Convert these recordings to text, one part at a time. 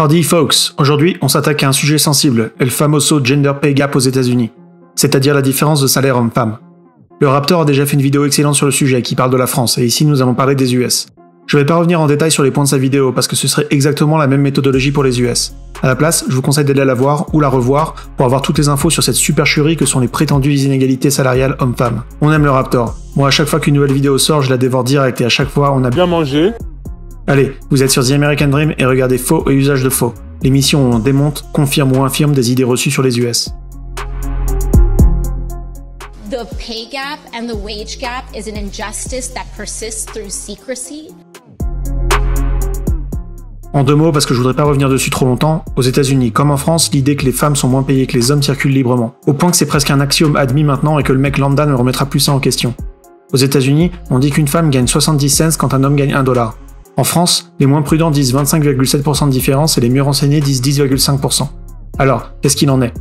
Howdy folks, aujourd'hui on s'attaque à un sujet sensible, el famoso gender pay gap aux États-Unis, c'est-à-dire la différence de salaire homme-femme. Le Raptor a déjà fait une vidéo excellente sur le sujet qui parle de la France, et ici nous allons parler des US. Je vais pas revenir en détail sur les points de sa vidéo parce que ce serait exactement la même méthodologie pour les US. À la place, je vous conseille d'aller la voir ou la revoir pour avoir toutes les infos sur cette supercherie que sont les prétendues inégalités salariales hommes-femmes. On aime le Raptor. Moi à chaque fois qu'une nouvelle vidéo sort, je la dévore direct et à chaque fois on a bien mangé. Allez, vous êtes sur The American Dream et regardez Faux et usage de faux. L'émission où on démonte, confirme ou infirme des idées reçues sur les US. The pay gap and the wage gap is an injustice that persists through secrecy. En deux mots, parce que je voudrais pas revenir dessus trop longtemps, aux États-Unis comme en France, l'idée que les femmes sont moins payées que les hommes circule librement, au point que c'est presque un axiome admis maintenant et que le mec lambda ne remettra plus ça en question. Aux États-Unis, on dit qu'une femme gagne 70 cents quand un homme gagne $1. En France, les moins prudents disent 25,7% de différence et les mieux renseignés disent 10,5%. Alors, qu'est-ce qu'il en est?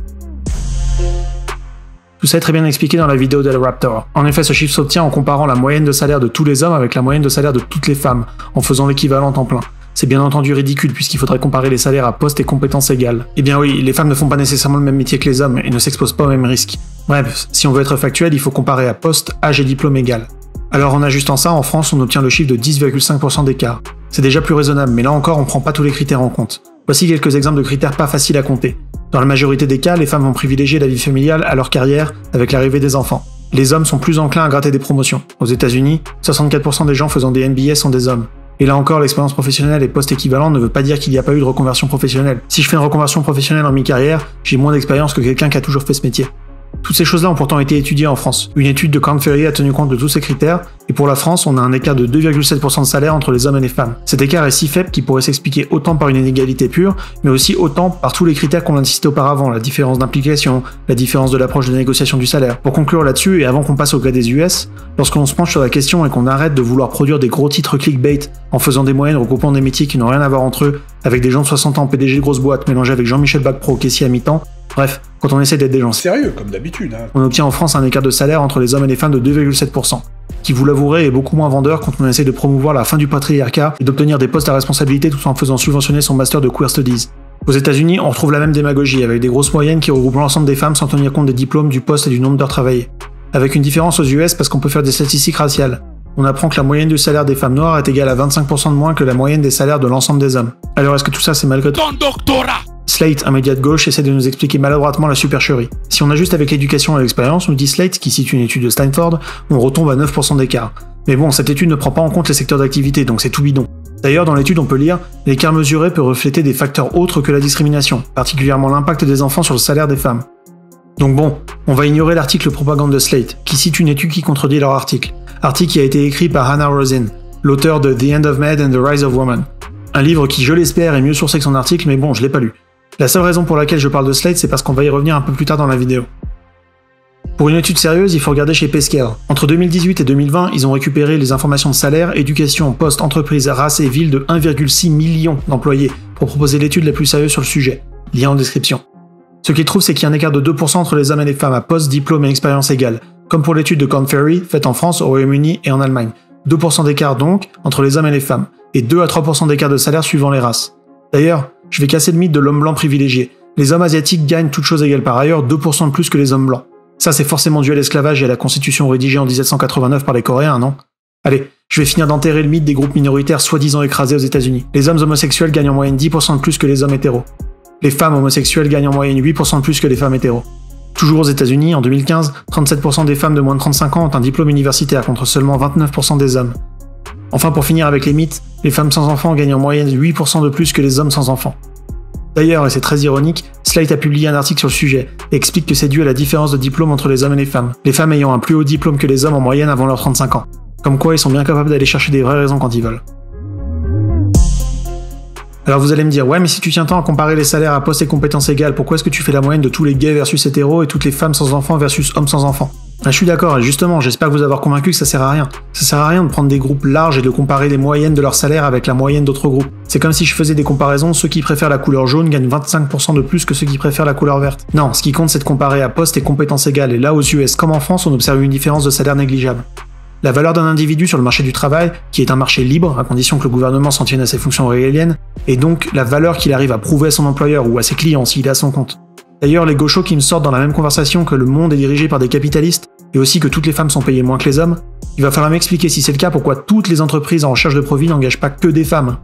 Tout ça est très bien expliqué dans la vidéo de The Raptor. En effet, ce chiffre s'obtient en comparant la moyenne de salaire de tous les hommes avec la moyenne de salaire de toutes les femmes, en faisant l'équivalent temps plein. C'est bien entendu ridicule puisqu'il faudrait comparer les salaires à poste et compétences égales. Eh bien oui, les femmes ne font pas nécessairement le même métier que les hommes et ne s'exposent pas aux mêmes risques. Bref, si on veut être factuel, il faut comparer à poste, âge et diplôme égal. Alors en ajustant ça, en France, on obtient le chiffre de 10,5% d'écart. C'est déjà plus raisonnable, mais là encore, on prend pas tous les critères en compte. Voici quelques exemples de critères pas faciles à compter. Dans la majorité des cas, les femmes vont privilégier la vie familiale à leur carrière avec l'arrivée des enfants. Les hommes sont plus enclins à gratter des promotions. Aux États-Unis, 64% des gens faisant des MBA sont des hommes. Et là encore, l'expérience professionnelle et post-équivalent ne veut pas dire qu'il n'y a pas eu de reconversion professionnelle. Si je fais une reconversion professionnelle en mi-carrière, j'ai moins d'expérience que quelqu'un qui a toujours fait ce métier. Toutes ces choses-là ont pourtant été étudiées en France. Une étude de Korn Ferry a tenu compte de tous ces critères, et pour la France, on a un écart de 2,7% de salaire entre les hommes et les femmes. Cet écart est si faible qu'il pourrait s'expliquer autant par une inégalité pure, mais aussi autant par tous les critères qu'on a cités auparavant, la différence d'implication, la différence de l'approche de négociation du salaire. Pour conclure là-dessus, et avant qu'on passe au cas des US, lorsqu'on se penche sur la question et qu'on arrête de vouloir produire des gros titres clickbait en faisant des moyennes regroupant des métiers qui n'ont rien à voir entre eux, avec des gens de 60 ans PDG de grosses boîtes mélangés avec Jean-Michel Bacpro caissier à mi-temps, bref, quand on essaie d'être des gens sérieux, comme d'habitude, on obtient en France un écart de salaire entre les hommes et les femmes de 2,7%, qui vous l'avouerez est beaucoup moins vendeur quand on essaie de promouvoir la fin du patriarcat et d'obtenir des postes à responsabilité tout en faisant subventionner son master de Queer Studies. Aux États-Unis, on retrouve la même démagogie, avec des grosses moyennes qui regroupent l'ensemble des femmes sans tenir compte des diplômes, du poste et du nombre d'heures travaillées. Avec une différence aux US parce qu'on peut faire des statistiques raciales. On apprend que la moyenne du salaire des femmes noires est égale à 25% de moins que la moyenne des salaires de l'ensemble des hommes. Alors est-ce que tout ça c'est malgré tout? Slate, un média de gauche, essaie de nous expliquer maladroitement la supercherie. Si on ajuste avec l'éducation et l'expérience, nous dit Slate, qui cite une étude de Stanford, on retombe à 9% d'écart. Mais bon, cette étude ne prend pas en compte les secteurs d'activité, donc c'est tout bidon. D'ailleurs, dans l'étude, on peut lire « L'écart mesuré peut refléter des facteurs autres que la discrimination, particulièrement l'impact des enfants sur le salaire des femmes. » Donc bon, on va ignorer l'article propagande de Slate, qui cite une étude qui contredit leur article. Article qui a été écrit par Hannah Rosin, l'auteur de The End of Men and the Rise of Woman. Un livre qui, je l'espère, est mieux sourcé que son article, mais bon, je l'ai pas lu. La seule raison pour laquelle je parle de Slate, c'est parce qu'on va y revenir un peu plus tard dans la vidéo. Pour une étude sérieuse, il faut regarder chez Payscale. Entre 2018 et 2020, ils ont récupéré les informations de salaire, éducation, poste, entreprise, race et ville de 1,6 million d'employés pour proposer l'étude la plus sérieuse sur le sujet. Lien en description. Ce qu'ils trouvent, c'est qu'il y a un écart de 2% entre les hommes et les femmes à poste, diplôme et expérience égale, comme pour l'étude de Korn Ferry, faite en France, au Royaume-Uni et en Allemagne. 2% d'écart donc, entre les hommes et les femmes, et 2 à 3% d'écart de salaire suivant les races. D'ailleurs, je vais casser le mythe de l'homme blanc privilégié. Les hommes asiatiques gagnent toutes choses égales par ailleurs 2% de plus que les hommes blancs. Ça c'est forcément dû à l'esclavage et à la constitution rédigée en 1789 par les Coréens, non? Allez, je vais finir d'enterrer le mythe des groupes minoritaires soi-disant écrasés aux États-Unis. Les hommes homosexuels gagnent en moyenne 10% de plus que les hommes hétéros. Les femmes homosexuelles gagnent en moyenne 8% de plus que les femmes hétéros. Toujours aux États-Unis, en 2015, 37% des femmes de moins de 35 ans ont un diplôme universitaire contre seulement 29% des hommes. Enfin, pour finir avec les mythes, les femmes sans enfants gagnent en moyenne 8% de plus que les hommes sans enfants. D'ailleurs, et c'est très ironique, Slate a publié un article sur le sujet et explique que c'est dû à la différence de diplôme entre les hommes et les femmes ayant un plus haut diplôme que les hommes en moyenne avant leurs 35 ans. Comme quoi, ils sont bien capables d'aller chercher des vraies raisons quand ils veulent. Alors vous allez me dire, ouais mais si tu tiens tant à comparer les salaires à poste et compétences égales, pourquoi est-ce que tu fais la moyenne de tous les gays versus hétéros et toutes les femmes sans enfants versus hommes sans enfants? Je suis d'accord, et justement, j'espère vous avoir convaincu que ça sert à rien. Ça sert à rien de prendre des groupes larges et de comparer les moyennes de leur salaire avec la moyenne d'autres groupes. C'est comme si je faisais des comparaisons, ceux qui préfèrent la couleur jaune gagnent 25% de plus que ceux qui préfèrent la couleur verte. Non, ce qui compte c'est de comparer à poste et compétences égales, et là aux US comme en France on observe une différence de salaire négligeable. La valeur d'un individu sur le marché du travail, qui est un marché libre, à condition que le gouvernement s'en tienne à ses fonctions régaliennes, et donc la valeur qu'il arrive à prouver à son employeur ou à ses clients s'il est à son compte. D'ailleurs, les gauchos qui me sortent dans la même conversation que le monde est dirigé par des capitalistes, et aussi que toutes les femmes sont payées moins que les hommes, il va falloir m'expliquer si c'est le cas pourquoi toutes les entreprises en recherche de profit n'engagent pas que des femmes.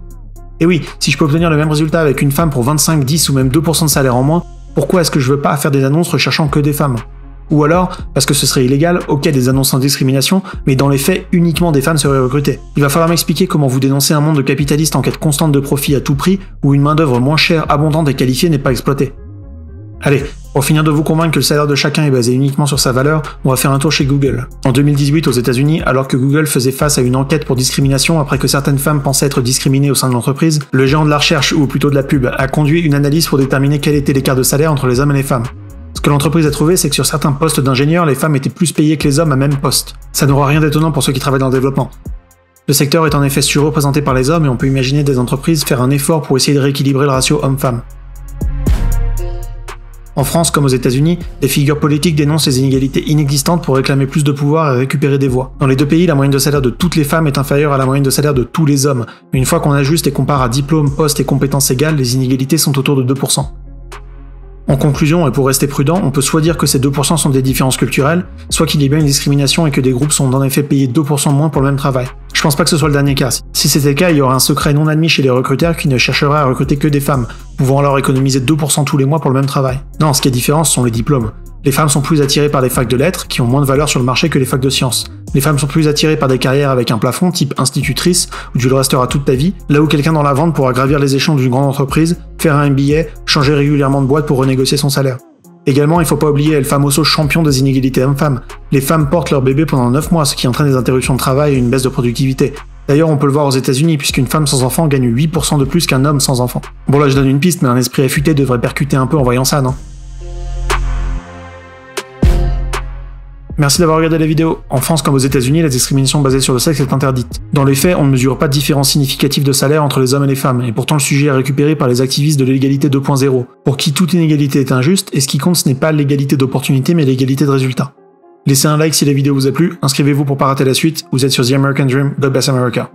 Et oui, si je peux obtenir le même résultat avec une femme pour 25, 10 ou même 2% de salaire en moins, pourquoi est-ce que je veux pas faire des annonces recherchant que des femmes? Ou alors, parce que ce serait illégal, ok des annonces sans discrimination, mais dans les faits, uniquement des femmes seraient recrutées. Il va falloir m'expliquer comment vous dénoncez un monde de capitalistes en quête constante de profit à tout prix, où une main-d'œuvre moins chère, abondante et qualifiée n'est pas exploitée. Allez, pour finir de vous convaincre que le salaire de chacun est basé uniquement sur sa valeur, on va faire un tour chez Google. En 2018 aux États-Unis, alors que Google faisait face à une enquête pour discrimination après que certaines femmes pensaient être discriminées au sein de l'entreprise, le géant de la recherche, ou plutôt de la pub, a conduit une analyse pour déterminer quel était l'écart de salaire entre les hommes et les femmes. Ce que l'entreprise a trouvé, c'est que sur certains postes d'ingénieurs, les femmes étaient plus payées que les hommes à même poste. Ça n'aura rien d'étonnant pour ceux qui travaillent dans le développement. Le secteur est en effet surreprésenté par les hommes et on peut imaginer des entreprises faire un effort pour essayer de rééquilibrer le ratio homme-femme. En France, comme aux États-Unis, des figures politiques dénoncent les inégalités inexistantes pour réclamer plus de pouvoir et récupérer des voix. Dans les deux pays, la moyenne de salaire de toutes les femmes est inférieure à la moyenne de salaire de tous les hommes, mais une fois qu'on ajuste et compare à diplôme, poste et compétences égales, les inégalités sont autour de 2%. En conclusion, et pour rester prudent, on peut soit dire que ces 2% sont des différences culturelles, soit qu'il y a bien une discrimination et que des groupes sont en effet payés 2% moins pour le même travail. Je pense pas que ce soit le dernier cas. Si c'était le cas, il y aurait un secret non admis chez les recruteurs qui ne chercheraient à recruter que des femmes, pouvant alors économiser 2% tous les mois pour le même travail. Non, ce qui est différent, ce sont les diplômes. Les femmes sont plus attirées par les facs de lettres, qui ont moins de valeur sur le marché que les facs de sciences. Les femmes sont plus attirées par des carrières avec un plafond, type institutrice, où tu le resteras toute ta vie, là où quelqu'un dans la vente pourra gravir les échelons d'une grande entreprise, faire un MBA, changer régulièrement de boîte pour renégocier son salaire. Également, il faut pas oublier El Famoso champion des inégalités hommes-femmes. Les femmes portent leur bébé pendant 9 mois, ce qui entraîne des interruptions de travail et une baisse de productivité. D'ailleurs, on peut le voir aux États-Unis, puisqu'une femme sans enfant gagne 8% de plus qu'un homme sans enfant. Bon là, je donne une piste, mais un esprit affûté devrait percuter un peu en voyant ça, non? Merci d'avoir regardé la vidéo. En France comme aux États-Unis, la discrimination basée sur le sexe est interdite. Dans les faits, on ne mesure pas de différence significative de salaire entre les hommes et les femmes, et pourtant le sujet est récupéré par les activistes de l'égalité 2.0, pour qui toute inégalité est injuste, et ce qui compte ce n'est pas l'égalité d'opportunité mais l'égalité de résultat. Laissez un like si la vidéo vous a plu, inscrivez-vous pour pas rater la suite, vous êtes sur The American Dream, God bless America.